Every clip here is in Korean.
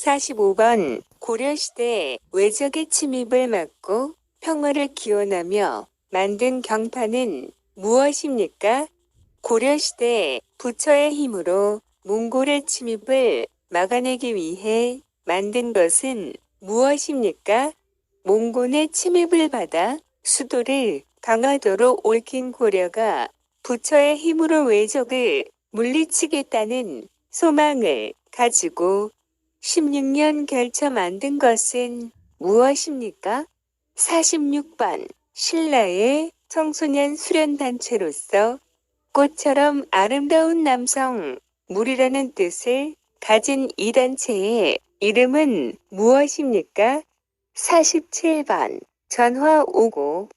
45번 고려시대 외적의 침입을 막고 평화를 기원하며 만든 경판은 무엇입니까? 고려시대 부처의 힘으로 몽골의 침입을 막아내기 위해 만든 것은 무엇입니까? 몽골의 침입을 받아 수도를 강화도로 옮긴 고려가 부처의 힘으로 외적을 물리치겠다는 소망을 가지고 16년 결쳐 만든 것은 무엇입니까? 46번 신라의 청소년 수련단체로서 꽃처럼 아름다운 남성 물이라는 뜻을 가진 이 단체의 이름은 무엇입니까? 47번 전화 오고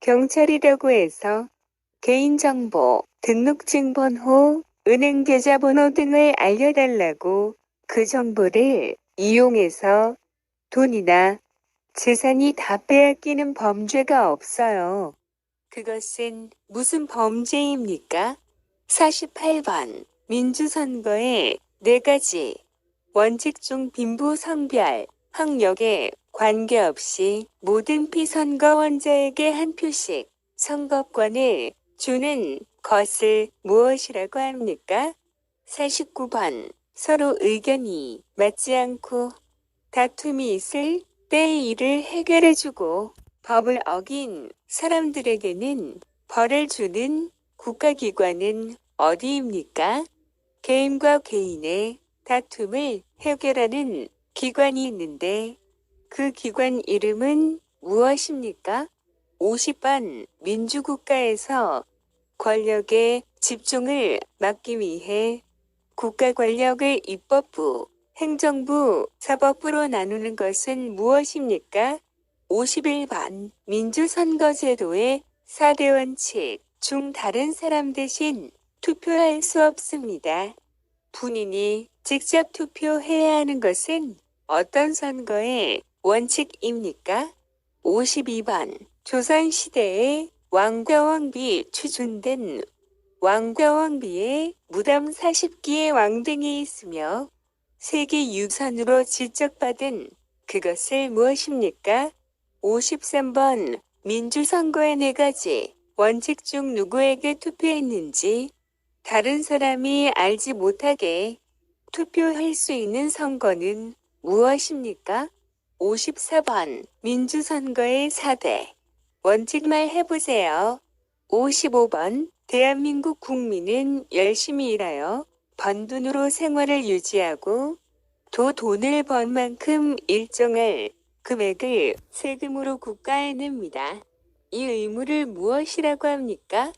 경찰이라고 해서 개인정보, 등록증번호, 은행계좌번호 등을 알려달라고 그 정보를 이용해서 돈이나 재산이 다 빼앗기는 범죄가 없어요. 그것은 무슨 범죄입니까? 48번 민주선거의 4가지 원칙 중 빈부 성별, 학력에 관계없이 모든 피선거원자에게 한 표씩 선거권을 주는 것을 무엇이라고 합니까? 49번 서로 의견이 맞지 않고 다툼이 있을 때 이를 해결해주고 법을 어긴 사람들에게는 벌을 주는 국가기관은 어디입니까? 개인과 개인의 다툼을 해결하는 기관이 있는데 그 기관 이름은 무엇입니까? 50번 민주국가에서 권력의 집중을 막기 위해 국가 권력을 입법부, 행정부, 사법부로 나누는 것은 무엇입니까? 51번 민주선거제도의 4대 원칙 중 다른 사람 대신 투표할 수 없습니다. 본인이 직접 투표해야 하는 것은 어떤 선거의 원칙입니까? 52번 조선시대에 왕과 왕비 추준된 왕과 왕비의 무덤 40기의 왕등이 있으며 세계유산으로 지적받은 그것을 무엇입니까? 53번 민주선거의 4가지 원칙 중 누구에게 투표했는지 다른 사람이 알지 못하게 투표할 수 있는 선거는 무엇입니까? 54번 민주선거의 4대 원칙만 해보세요. 55번 대한민국 국민은 열심히 일하여 번 돈으로 생활을 유지하고 또 돈을 번 만큼 일정할 금액을 세금으로 국가에 냅니다. 이 의무를 무엇이라고 합니까?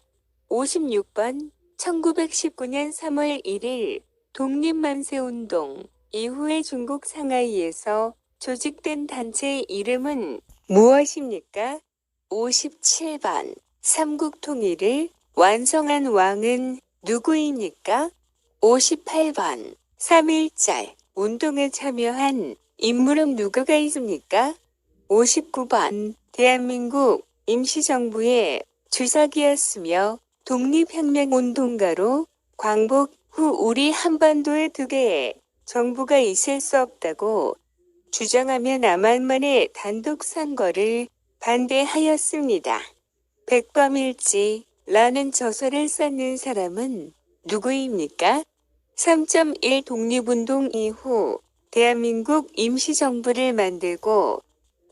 56번 1919년 3월 1일 독립만세운동 이후에 중국 상하이에서 조직된 단체의 이름은 무엇입니까? 57번 삼국통일을 완성한 왕은 누구입니까? 58번 3.1절 운동에 참여한 인물은 누구가 있습니까? 59번 대한민국 임시정부의 주석이었으며 독립혁명운동가로 광복 후 우리 한반도에 2개의 정부가 있을 수 없다고 주장하며 남한만의 단독 선거를 반대하였습니다. 백범일지라는 저서를 썼는 사람은 누구입니까? 3.1 독립운동 이후 대한민국 임시정부를 만들고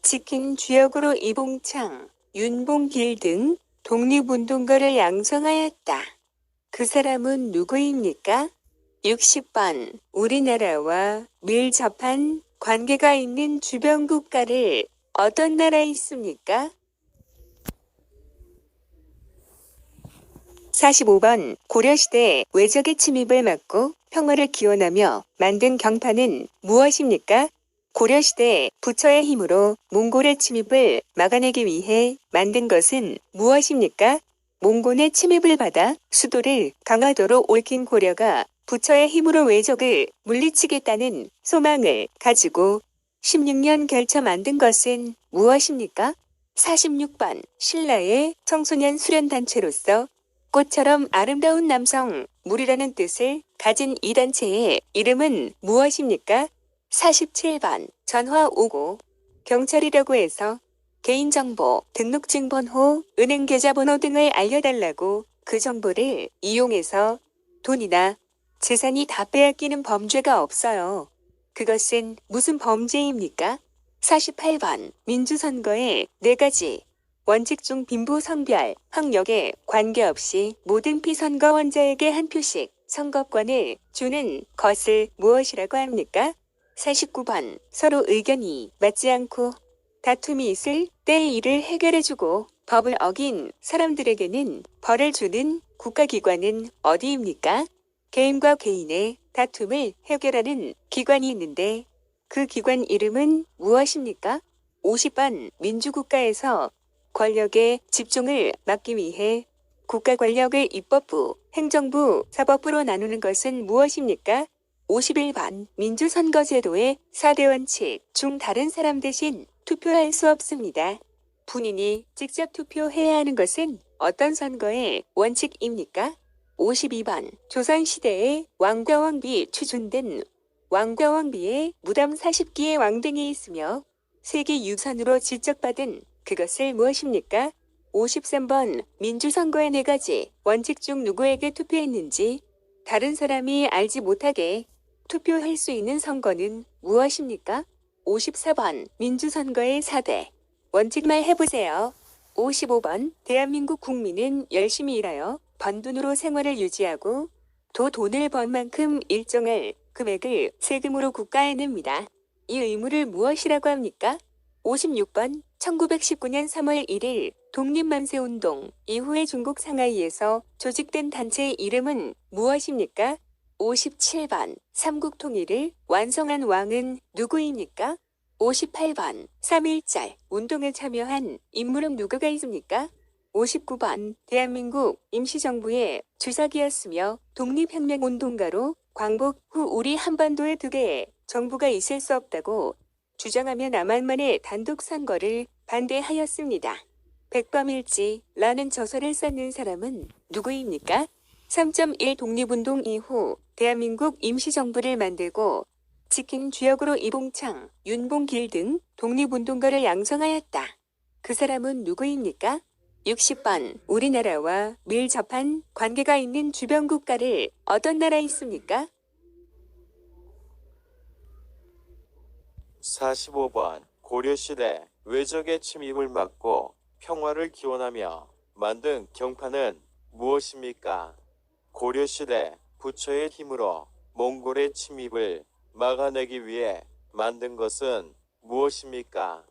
지킨 주역으로 이봉창, 윤봉길 등 독립운동가를 양성하였다. 그 사람은 누구입니까? 60번 우리나라와 밀접한 관계가 있는 주변 국가를 어떤 나라 있습니까? 45번 고려시대 외적의 침입을 막고 평화를 기원하며 만든 경판은 무엇입니까? 고려시대 부처의 힘으로 몽골의 침입을 막아내기 위해 만든 것은 무엇입니까? 몽골의 침입을 받아 수도를 강화도로 옮긴 고려가 부처의 힘으로 외적을 물리치겠다는 소망을 가지고 16년 결쳐 만든 것은 무엇입니까? 46번 신라의 청소년 수련단체로서 꽃처럼 아름다운 남성 물이라는 뜻을 가진 이 단체의 이름은 무엇입니까? 47번 전화 오고 경찰이라고 해서 개인정보, 등록증번호, 은행 계좌번호 등을 알려달라고 그 정보를 이용해서 돈이나 재산이 다 빼앗기는 범죄가 없어요. 그것은 무슨 범죄입니까? 48번 민주선거의 4가지 원칙 중 빈부, 성별, 학력에 관계없이 모든 피선거원자에게 한 표씩 선거권을 주는 것을 무엇이라고 합니까? 49번 서로 의견이 맞지 않고 다툼이 있을 때 이를 해결해주고 법을 어긴 사람들에게는 벌을 주는 국가기관은 어디입니까? 개인과 개인의 다툼을 해결하는 기관이 있는데 그 기관 이름은 무엇입니까? 50번 민주국가에서 권력의 집중을 막기 위해 국가 권력을 입법부, 행정부, 사법부로 나누는 것은 무엇입니까? 51번 민주선거제도의 4대 원칙 중 다른 사람 대신 투표할 수 없습니다. 본인이 직접 투표해야 하는 것은 어떤 선거의 원칙입니까? 52번 조선시대에 왕과 왕비 추준된 왕과 왕비의 무덤 40기의 왕등이 있으며 세계유산으로 지적받은 그것을 무엇입니까? 53번 민주선거의 4가지 원칙 중 누구에게 투표했는지 다른 사람이 알지 못하게 투표할 수 있는 선거는 무엇입니까? 54번 민주선거의 4대 원칙만 해보세요. 55번 대한민국 국민은 열심히 일하여 번 돈으로 생활을 유지하고 또 돈을 번 만큼 일정할 금액을 세금으로 국가에 냅니다. 이 의무를 무엇이라고 합니까? 56번 1919년 3월 1일 독립만세운동 이후에 중국 상하이에서 조직된 단체의 이름은 무엇입니까? 57번 삼국통일을 완성한 왕은 누구입니까? 58번 3.1절 운동에 참여한 인물은 누구가 있습니까? 59번 대한민국 임시정부의 주석이었으며 독립혁명운동가로 광복 후 우리 한반도에 2개의 정부가 있을 수 없다고 주장하며 남한만의 단독선거를 반대하였습니다. 백범일지라는 저서를 썼는 사람은 누구입니까? 3.1 독립운동 이후 대한민국 임시정부를 만들고 지킨 주역으로 이봉창, 윤봉길 등 독립운동가를 양성하였다. 그 사람은 누구입니까? 60번 우리나라와 밀접한 관계가 있는 주변 국가를 어떤 나라 있습니까? 45번 고려시대 외적의 침입을 막고 평화를 기원하며 만든 경판은 무엇입니까? 고려시대 부처의 힘으로 몽골의 침입을 막아내기 위해 만든 것은 무엇입니까?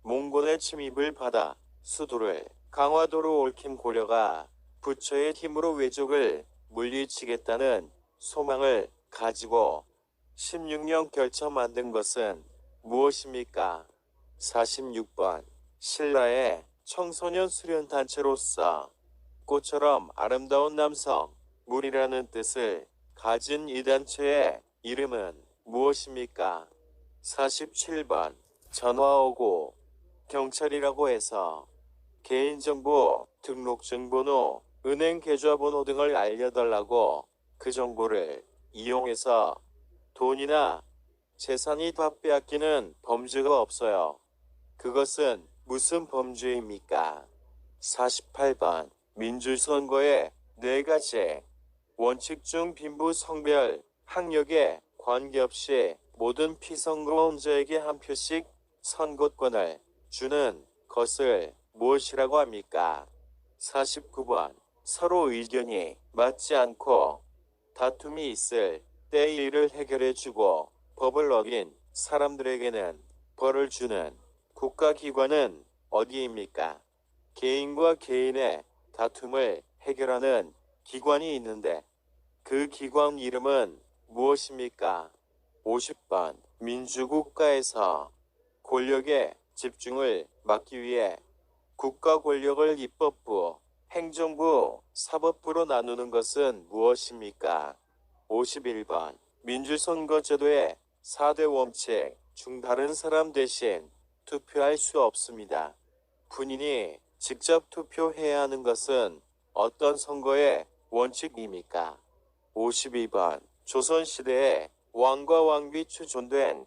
몽골의 침입을 받아 수도를 강화도로 옮긴 고려가 부처의 힘으로 외적을 물리치겠다는 소망을 가지고 16년 결쳐 만든 것은 무엇입니까? 46번 신라의 청소년 수련단체로서 꽃처럼 아름다운 남성 물이라는 뜻을 가진 이 단체의 이름은 무엇입니까? 47번 전화 오고 경찰이라고 해서 개인정보, 등록증번호, 은행 계좌번호 등을 알려달라고 그 정보를 이용해서 돈이나 재산이 다 빼앗기는 범죄가 없어요. 그것은 무슨 범죄입니까? 48번 민주선거의 4가지 원칙 중 빈부, 성별, 학력에 관계없이 모든 피선거원자에게 한 표씩 선거권을 주는 것을 무엇이라고 합니까? 49번 서로 의견이 맞지 않고 다툼이 있을 때 이를 해결해주고 법을 어긴 사람들에게는 벌을 주는 국가기관은 어디입니까? 개인과 개인의 다툼을 해결하는 기관이 있는데 그 기관 이름은 무엇입니까? 50번 민주국가에서 권력의 집중을 막기 위해 국가 권력을 입법부, 행정부, 사법부로 나누는 것은 무엇입니까? 51번 민주선거제도의 4대 원칙 중 다른 사람 대신 투표할 수 없습니다. 본인이 직접 투표해야 하는 것은 어떤 선거의 원칙입니까? 52번 조선시대에 왕과 왕비 추존된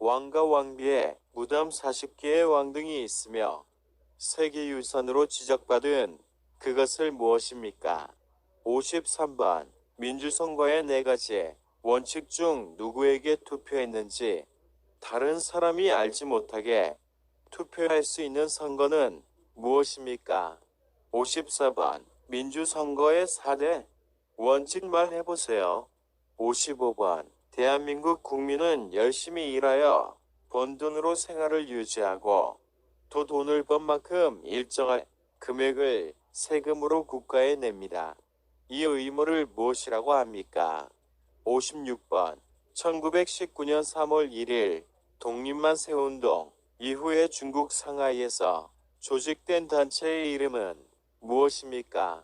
왕과 왕비의 무덤 40개의 왕등이 있으며 세계유산으로 지적받은 그것을 무엇입니까? 53번 민주선거의 4가지 원칙 중 누구에게 투표했는지 다른 사람이 알지 못하게 투표할 수 있는 선거는 무엇입니까? 54번 민주선거의 4대 원칙 말해보세요. 55번 대한민국 국민은 열심히 일하여 번 돈으로 생활을 유지하고 또 돈을 번 만큼 일정한 금액을 세금으로 국가에 냅니다. 이 의무를 무엇이라고 합니까? 56번 1919년 3월 1일 독립만세운동 이후에 중국 상하이에서 조직된 단체의 이름은 무엇입니까?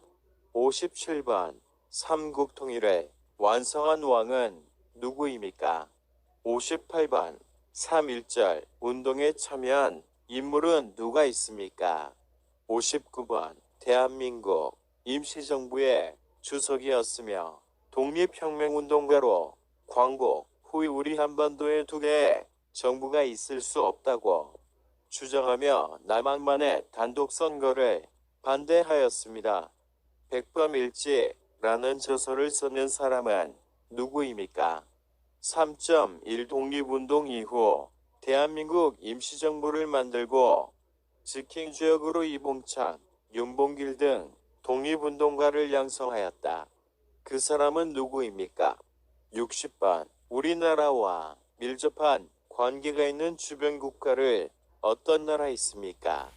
57번 삼국통일을 완성한 왕은 누구입니까? 58번 3.1절 운동에 참여한 인물은 누가 있습니까? 59번 대한민국 임시정부의 주석이었으며 독립혁명운동가로 광복 후에 우리 한반도에 2개의 정부가 있을 수 없다고 주장하며 남한만의 단독선거를 반대하였습니다. 백범일지라는 저서를 쓰는 사람은 누구입니까? 3.1 독립운동 이후 대한민국 임시정부를 만들고 직행주역으로 이봉창, 윤봉길 등 독립운동가를 양성하였다. 그 사람은 누구입니까? 60번 우리나라와 밀접한 관계가 있는 주변 국가를 어떤 나라 있습니까?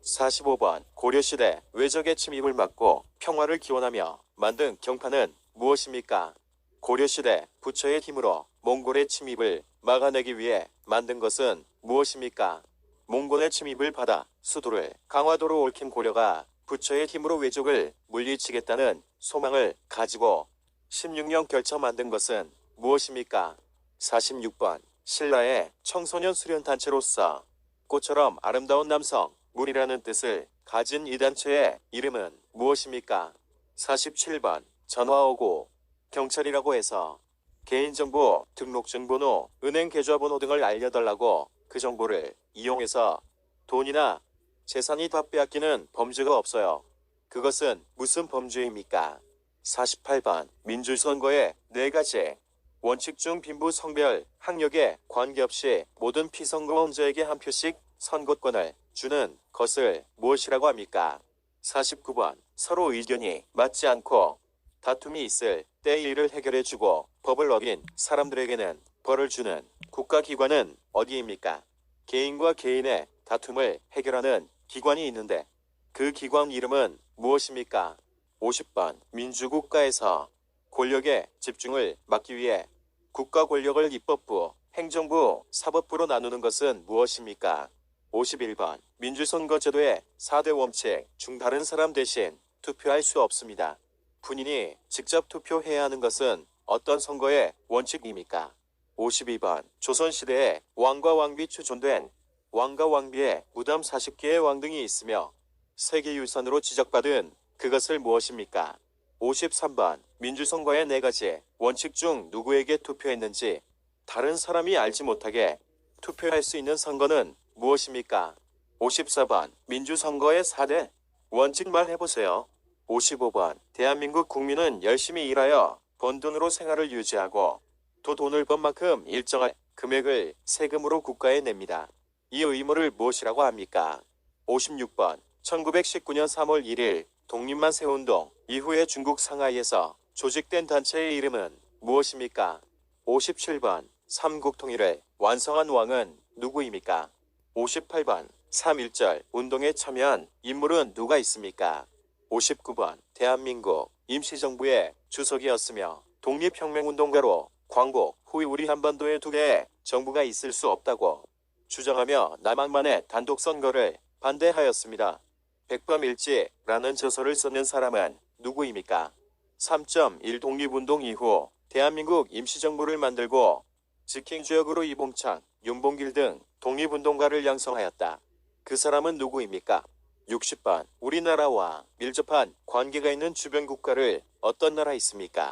45번 고려시대 외적의 침입을 막고 평화를 기원하며 만든 경판은 무엇입니까? 고려시대 부처의 힘으로 몽골의 침입을 막아내기 위해 만든 것은 무엇입니까? 몽골의 침입을 받아 수도를 강화도로 옮긴 고려가 부처의 힘으로 외적을 물리치겠다는 소망을 가지고 16년 결쳐 만든 것은 무엇입니까? 46번 신라의 청소년 수련단체로서 꽃처럼 아름다운 남성 물이라는 뜻을 가진 이 단체의 이름은 무엇입니까? 47번 전화오고 경찰이라고 해서 개인정보, 등록증번호, 은행 계좌번호 등을 알려달라고 그 정보를 이용해서 돈이나 재산이 다 빼앗기는 범죄가 없어요. 그것은 무슨 범죄입니까? 48번 민주선거의 4가지 원칙 중 빈부 성별 학력에 관계없이 모든 피선거원자에게 한 표씩 선거권을 주는 것을 무엇이라고 합니까? 49번 서로 의견이 맞지 않고 다툼이 있을 때 일을 해결해주고 법을 어긴 사람들에게는 벌을 주는 국가기관은 어디입니까? 개인과 개인의 다툼을 해결하는 기관이 있는데 그 기관 이름은 무엇입니까? 50번 민주국가에서 권력의 집중을 막기 위해 국가 권력을 입법부, 행정부, 사법부로 나누는 것은 무엇입니까? 51번 민주선거제도의 4대 원칙 중 다른 사람 대신 투표할 수 없습니다. 본인이 직접 투표해야 하는 것은 어떤 선거의 원칙입니까? 52번 조선시대에 왕과 왕비 추존된 왕과 왕비의 무덤 40개의 왕등이 있으며 세계유산으로 지적받은 그것을 무엇입니까? 53번 민주선거의 4가지 원칙 중 누구에게 투표했는지 다른 사람이 알지 못하게 투표할 수 있는 선거는 무엇입니까? 54번 민주선거의 4대 원칙 말해보세요. 55번 대한민국 국민은 열심히 일하여 번 돈으로 생활을 유지하고 또 돈을 번 만큼 일정한 금액을 세금으로 국가에 냅니다. 이 의무를 무엇이라고 합니까? 56번 1919년 3월 1일 독립만세운동 이후에 중국 상하이에서 조직된 단체의 이름은 무엇입니까? 57번 삼국통일을 완성한 왕은 누구입니까? 58번 3.1절 운동에 참여한 인물은 누가 있습니까? 59번 대한민국 임시정부의 주석이었으며 독립혁명운동가로 광복 후에 우리 한반도에 2개의 정부가 있을 수 없다고 주장하며 남한만의 단독선거를 반대하였습니다. 백범일지라는 저서를 쓰는 사람은 누구입니까? 3.1 독립운동 이후 대한민국 임시정부를 만들고 직행주역으로 이봉창, 윤봉길 등 독립운동가를 양성하였다. 그 사람은 누구입니까? 60번 우리나라와 밀접한 관계가 있는 주변 국가를 어떤 나라 있습니까?